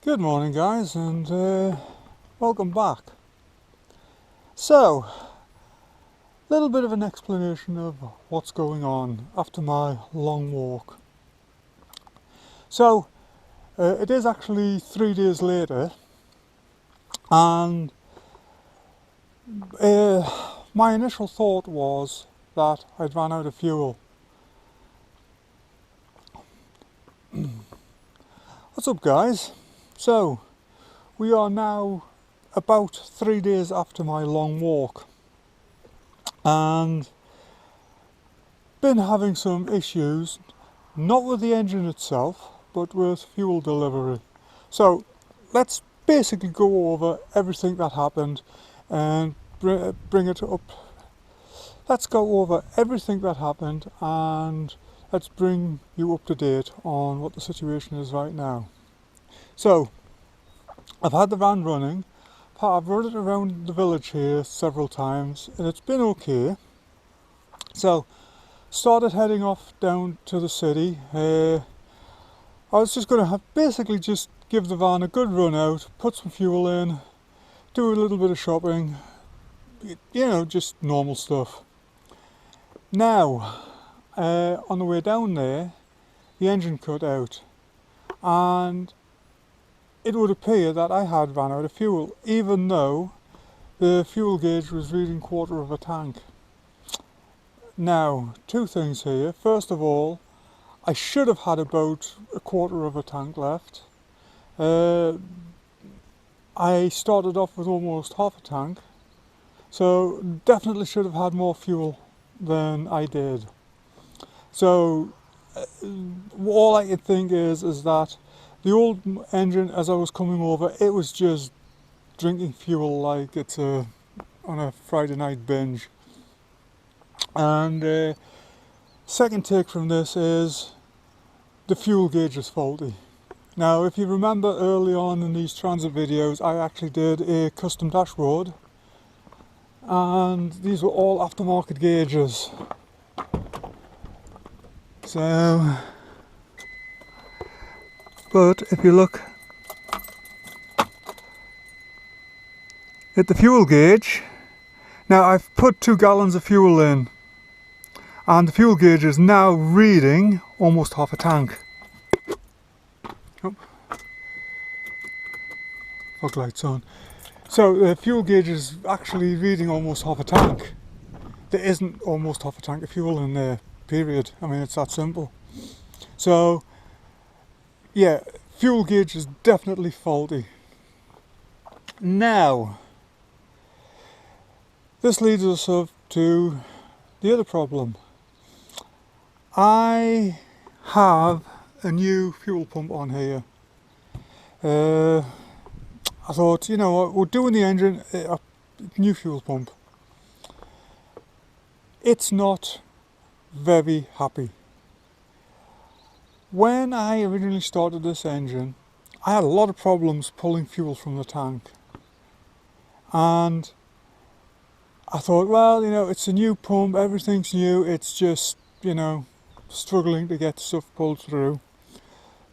Good morning guys, and welcome back. So, a little bit of an explanation of what's going on after my long walk. So, it is actually 3 days later, and my initial thought was that I'd run out of fuel. What's up guys? So, we are now about 3 days after my long walk, and been having some issues, not with the engine itself, but with fuel delivery. So let's basically go over everything that happened and bring it up. Let's go over everything that happened and let's bring you up to date on what the situation is right now. So I've had the van running. I've run it around the village here several times and it's been okay. So started heading off down to the city. I was just going to basically just give the van a good run out, put some fuel in, do a little bit of shopping, you know, just normal stuff. Now, on the way down there, the engine cut out and it would appear that I had run out of fuel, even though the fuel gauge was reading 1/4 of a tank. Now, two things here. First of all, I should have had about 1/4 of a tank left. I started off with almost half a tank, so definitely should have had more fuel than I did. So all I could think is that the old engine, as I was coming over, it was just drinking fuel like it's on a Friday night binge. And second take from this is the fuel gauge is faulty. Now, if you remember early on in these transit videos, I actually did a custom dashboard, and these were all aftermarket gauges. So, but if you look at the fuel gauge, now I've put 2 gallons of fuel in, and the fuel gauge is now reading almost half a tank. Oh. Fog lights on. So the fuel gauge is actually reading almost half a tank. There isn't almost half a tank of fuel in there, period. I mean, it's that simple. So yeah, fuel gauge is definitely faulty. Now, this leads us up to the other problem. I have a new fuel pump on here. I thought, you know what, we're doing the engine, a new fuel pump. It's not very happy. When I originally started this engine, I had a lot of problems pulling fuel from the tank. And I thought, well, you know, it's a new pump, everything's new, it's just, you know, struggling to get stuff pulled through.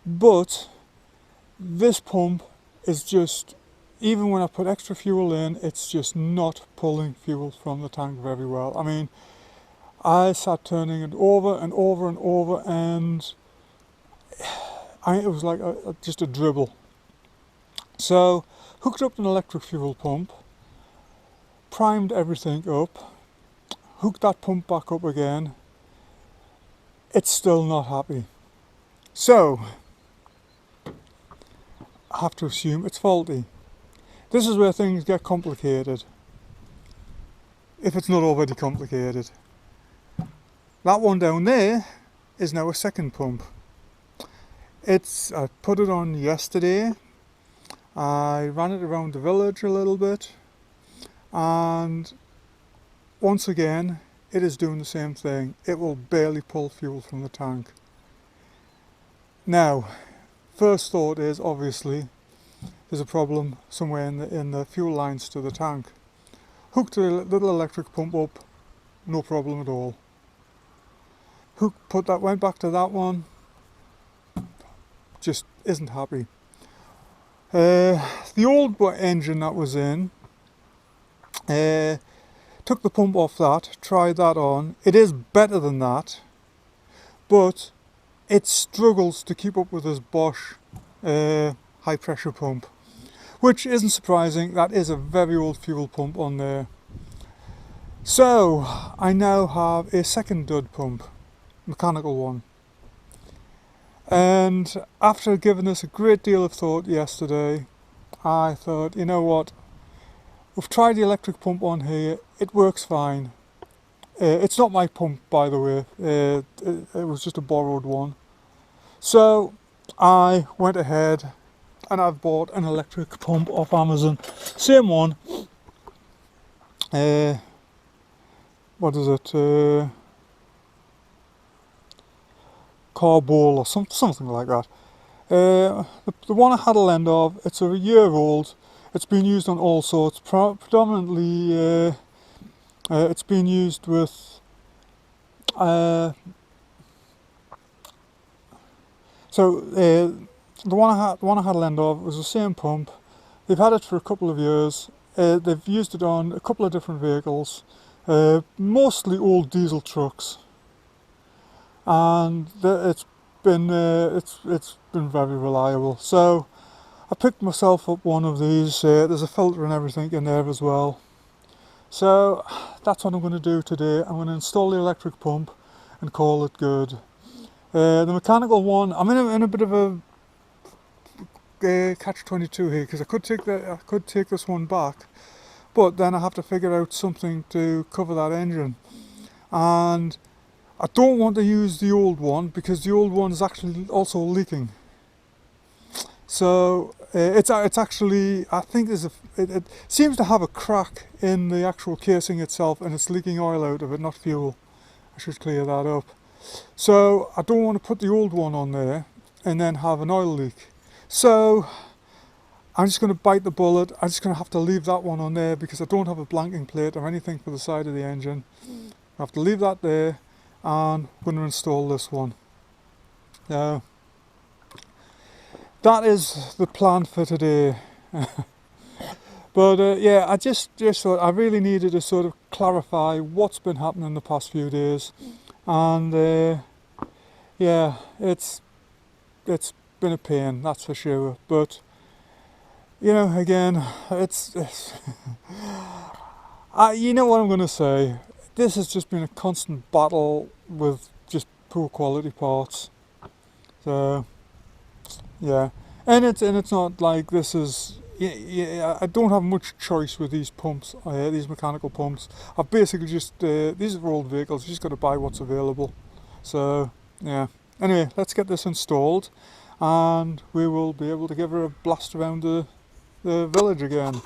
But this pump is just, even when I put extra fuel in, it's just not pulling fuel from the tank very well. I mean, I sat turning it over and over and over, and it was like just a dribble. So hooked up an electric fuel pump, primed everything up, hooked that pump back up again. It's still not happy. So I have to assume it's faulty. This is where things get complicated, if it's not already complicated. That one down there is now a second pump. I put it on yesterday. I ran it around the village a little bit, and once again it is doing the same thing. It will barely pull fuel from the tank. Now, first thought is obviously there's a problem somewhere in the fuel lines to the tank. Hooked a little electric pump up, no problem at all. Went back to that one, just isn't happy. The old engine that was in, took the pump off that, tried that on. It is better than that, but it struggles to keep up with this Bosch high pressure pump, which isn't surprising. That is a very old fuel pump on there. So I now have a second dud pump, mechanical one. And after giving this a great deal of thought yesterday, I thought, you know what, we've tried the electric pump on here, it works fine. It's not my pump, by the way, it was just a borrowed one. So I went ahead and I've bought an electric pump off Amazon, same one. What is it? Carbol or something like that. The one I had a lend of, it's a year old. It's been used on all sorts. Predominantly, it's been used with. The one I had a lend of was the same pump. They've had it for a couple of years. They've used it on a couple of different vehicles, mostly old diesel trucks. And it's been very reliable. So I picked myself up one of these. There's a filter and everything in there as well. So that's what I'm going to do today. I'm going to install the electric pump and call it good. The mechanical one, I'm in a bit of a catch-22 here, because I could take this one back, but then I have to figure out something to cover that engine. And I don't want to use the old one because the old one is actually also leaking. So it's actually, I think it seems to have a crack in the actual casing itself, and it's leaking oil out of it, not fuel. I should clear that up. So I don't want to put the old one on there and then have an oil leak. So I'm just going to bite the bullet. I'm just going to have to leave that one on there because I don't have a blanking plate or anything for the side of the engine. I have to leave that there. And I'm going to install this one. Now, that is the plan for today. But yeah, I just thought I really needed to sort of clarify what's been happening the past few days, and yeah, it's been a pain, that's for sure. But you know, again, it's you know what I'm going to say. This has just been a constant battle with just poor quality parts. So yeah, and it's not like this is. Yeah, I don't have much choice with these pumps, these mechanical pumps. I've basically just these are old vehicles. You just got to buy what's available. So yeah. Anyway, let's get this installed, and we will be able to give her a blast around the village again.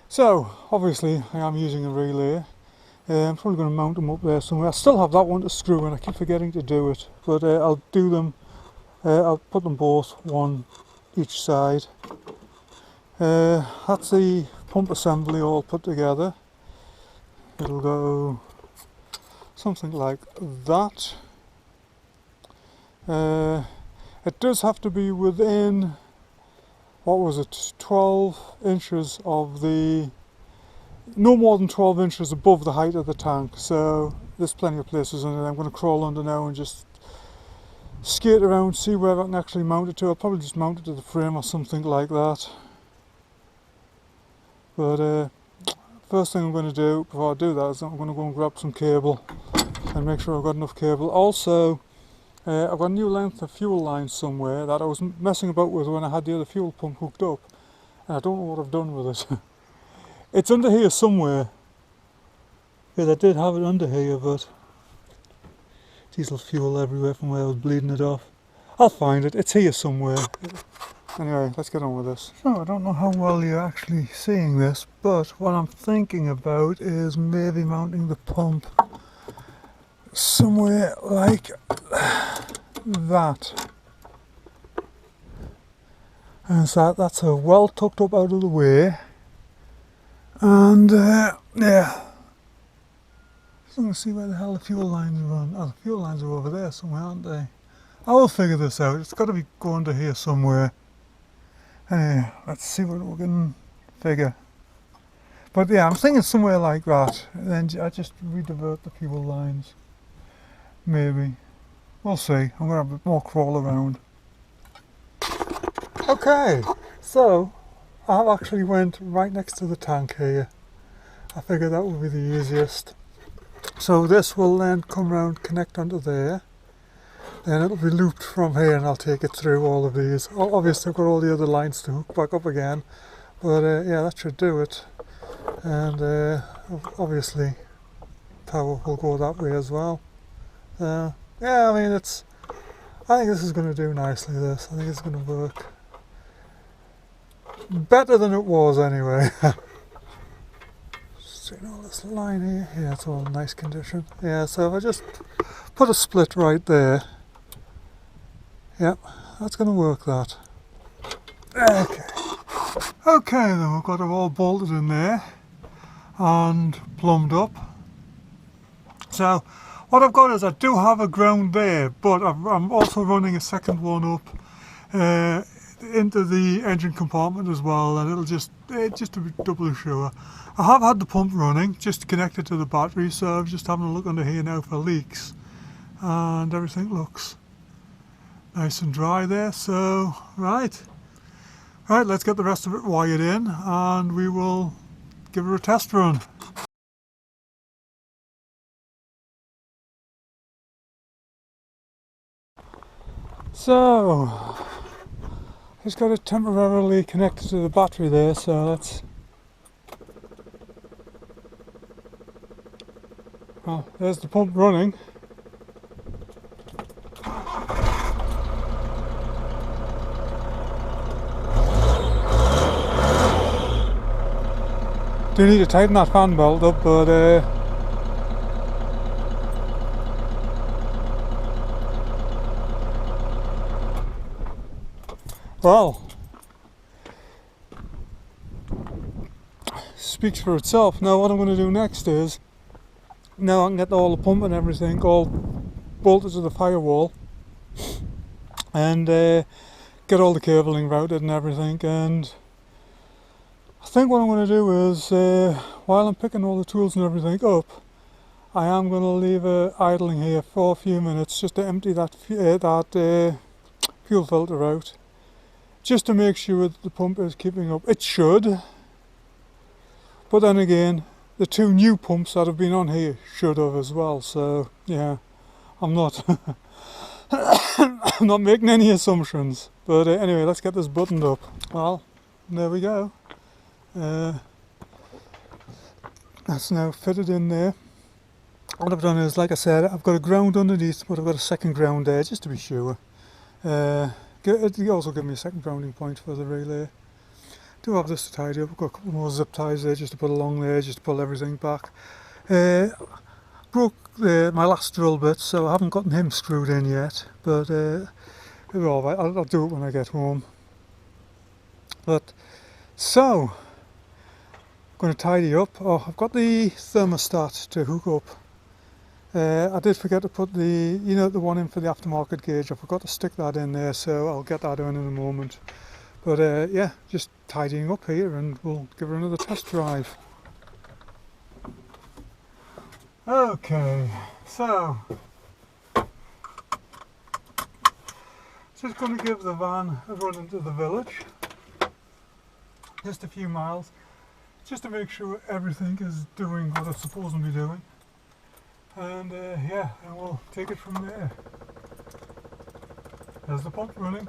So, obviously I am using a relay. I'm probably going to mount them up there somewhere. I still have that one to screw in, I keep forgetting to do it. But I'll do them, I'll put them both one each side. That's the pump assembly all put together. It'll go something like that. It does have to be within, what was it, 12 inches of the, no more than 12 inches above the height of the tank. So there's plenty of places in it. I'm going to crawl under now and just skate around, see where I can actually mount it to. I'll probably just mount it to the frame or something like that. But first thing I'm going to do before I do that is I'm going to go and grab some cable and make sure I've got enough cable. Also, I've got a new length of fuel line somewhere that I was messing about with when I had the other fuel pump hooked up, and I don't know what I've done with it. It's under here somewhere, because I did have it under here, but diesel fuel everywhere from where I was bleeding it off. I'll find it, it's here somewhere. Anyway, let's get on with this. So I don't know how well you're actually seeing this, but what I'm thinking about is maybe mounting the pump somewhere like that. And so that's well tucked up out of the way. And yeah, Just going to see where the hell the fuel lines run. Oh, the fuel lines are over there somewhere, aren't they? I will figure this out. It's got to be going to here somewhere. Anyway, let's see what we can figure. But yeah, I'm thinking somewhere like that. And then I just redivert the fuel lines. Maybe. We'll see. I'm going to have a bit more crawl around. Okay, so I actually went right next to the tank here. I figured that would be the easiest. So this will then come round, connect onto there. Then it'll be looped from here and I'll take it through all of these. Obviously I've got all the other lines to hook back up again. But yeah, that should do it. And obviously power will go that way as well. Yeah, I mean I think this is going to do nicely, this. I think it's going to work. Better than it was anyway. So, you know, this line here, yeah, it's all in nice condition. Yeah, so if I just put a split right there, yep, that's going to work that. Okay then, we've got it all bolted in there and plumbed up. So what I've got is I do have a ground there, but I'm also running a second one up into the engine compartment as well, and it'll just to be doubly sure. I have had the pump running, just connected to the battery, so I'm just having a look under here now for leaks, and everything looks nice and dry there. So right, let's get the rest of it wired in and we will give it a test run. So just got it temporarily connected to the battery there, so let's... Well, there's the pump running. Do need to tighten that fan belt up, but well, speaks for itself. Now what I'm going to do next is, now I can get all the pump and everything all bolted to the firewall and get all the cabling routed and everything, and I think what I'm going to do is, while I'm picking all the tools and everything up, I am going to leave it idling here for a few minutes just to empty that fuel filter out, just to make sure that the pump is keeping up. It should, but then again, the two new pumps that have been on here should have as well, so yeah, I'm not I'm not making any assumptions. But anyway, let's get this buttoned up. Well, there we go. That's now fitted in there. What I've done is, like I said, I've got a ground underneath, but I've got a second ground there just to be sure. It also gives me a second grounding point for the relay. Do have this to tidy up. I've got a couple more zip ties there just to put along there, just to pull everything back. Broke my last drill bit, so I haven't gotten him screwed in yet, but it's alright, I'll do it when I get home. But so, I'm going to tidy up. Oh, I've got the thermostat to hook up. I did forget to put the one in for the aftermarket gauge. I forgot to stick that in there, so I'll get that in a moment. But yeah, just tidying up here and we'll give her another test drive. Okay, so just going to give the van a run into the village, just a few miles, just to make sure everything is doing what it's supposed to be doing, and yeah, and we'll take it from there. There's the pump running.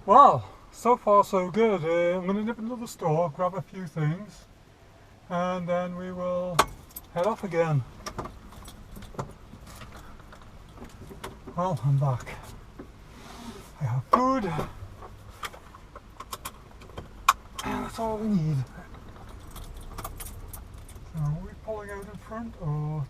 Well, so far so good. I'm going to nip into the store, grab a few things, and then we will head off again. Well, I'm back. I have food, and that's all we need. So, are we pulling out in front, or...?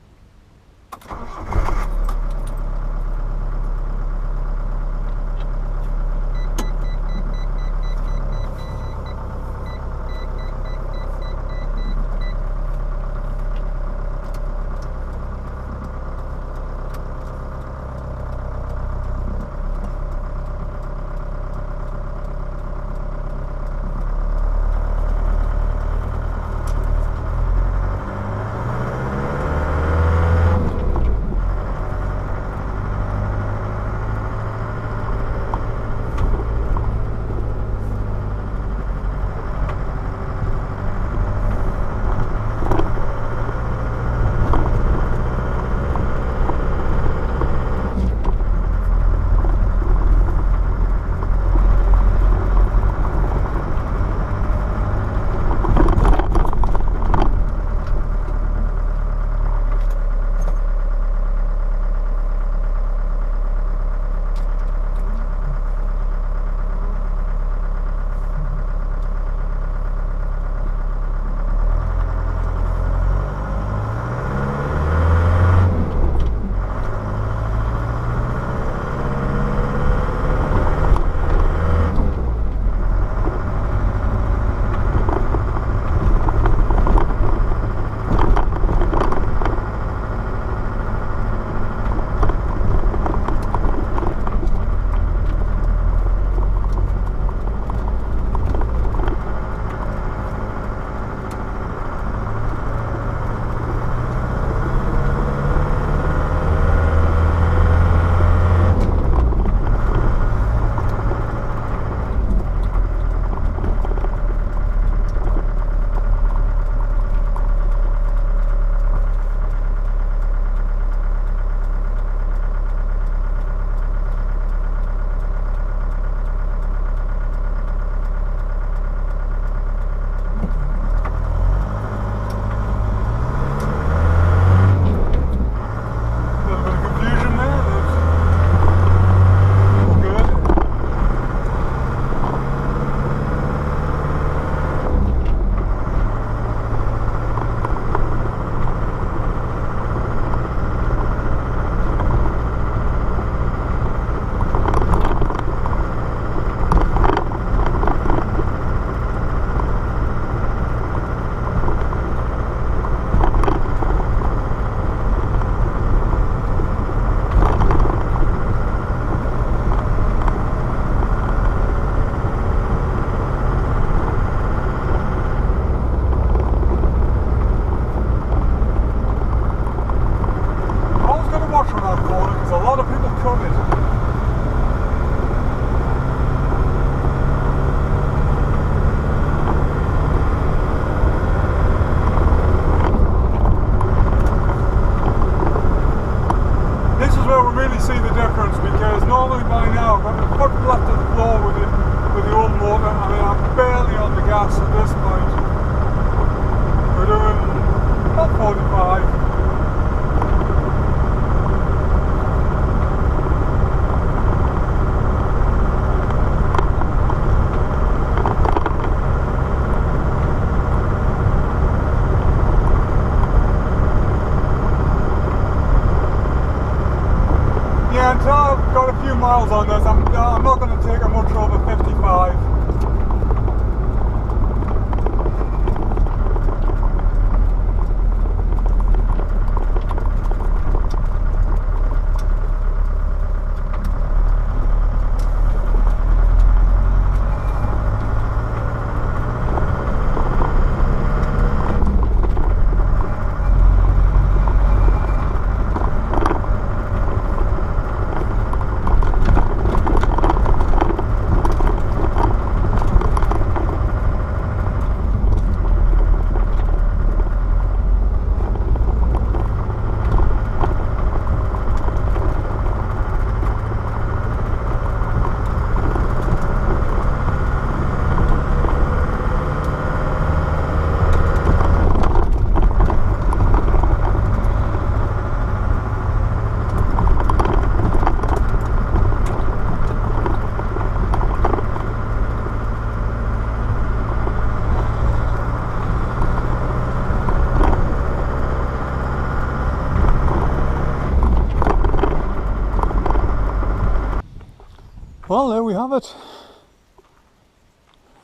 Miles on this. I'm not going to take her much over 55. Well, there we have it.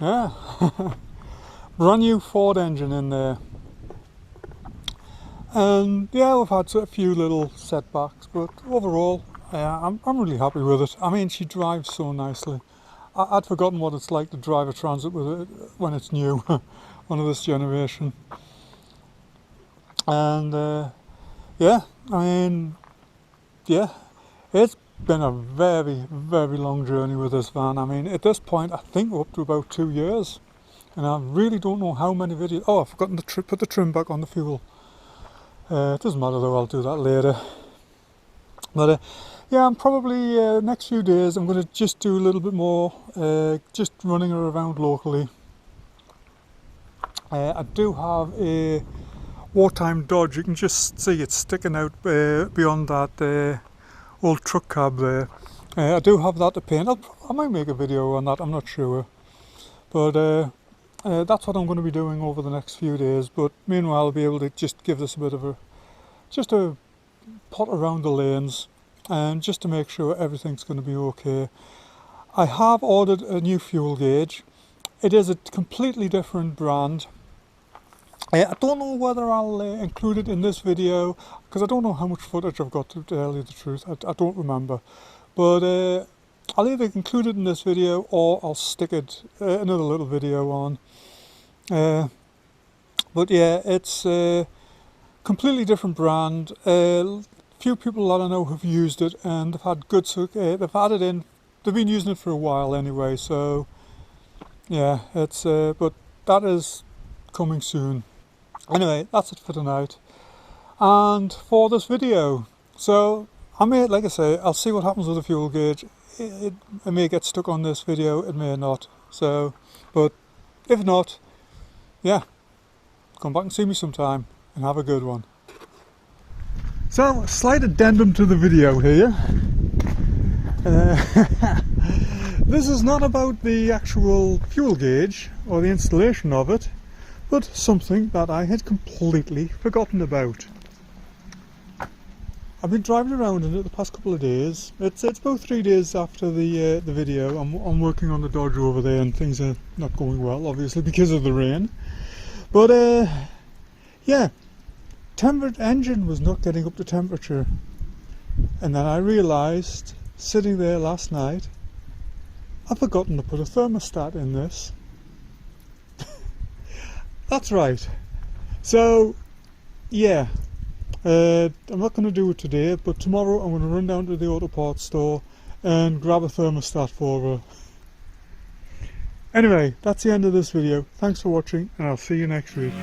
Yeah. Brand new Ford engine in there. And yeah, we've had a few little setbacks, but overall, I'm really happy with it. I mean, she drives so nicely. I'd forgotten what it's like to drive a Transit with it when it's new, one of this generation. And yeah, I mean, yeah, it's been a very, very long journey with this van. I mean, at this point, I think we're up to about 2 years, and I really don't know how many videos. Oh, I've forgotten to put the trim back on the fuel. It doesn't matter though, I'll do that later. But yeah, I'm probably next few days I'm going to just do a little bit more, just running her around locally. I do have a wartime Dodge. You can just see it sticking out beyond that old truck cab there. I do have that to paint. I might make a video on that, I'm not sure. But that's what I'm going to be doing over the next few days. But meanwhile, I'll be able to just give this a bit of just a pot around the lanes, and just to make sure everything's going to be okay. I have ordered a new fuel gauge. It is a completely different brand. I don't know whether I'll include it in this video, because I don't know how much footage I've got, to tell you the truth. I don't remember. But I'll either include it in this video or I'll stick it another little video on. But yeah, it's a completely different brand. Few people that I know have used it and they've had good, they've had it in, they've been using it for a while anyway, so yeah, it's but that is coming soon. Anyway, that's it for tonight and for this video. So I may, like I say, I'll see what happens with the fuel gauge. It may get stuck on this video, it may not. So, but if not, yeah, come back and see me sometime and have a good one. So, a slight addendum to the video here. This is not about the actual fuel gauge or the installation of it, but something that I had completely forgotten about. I've been driving around in it the past couple of days. It's about 3 days after the video. I'm working on the Dodge over there, and things are not going well, obviously because of the rain. But yeah, engine was not getting up to temperature, and then I realised, sitting there last night, I've forgotten to put a thermostat in this. That's right. So yeah, I'm not going to do it today, but tomorrow I'm going to run down to the auto parts store and grab a thermostat for her. Anyway, that's the end of this video. Thanks for watching, and I'll see you next week.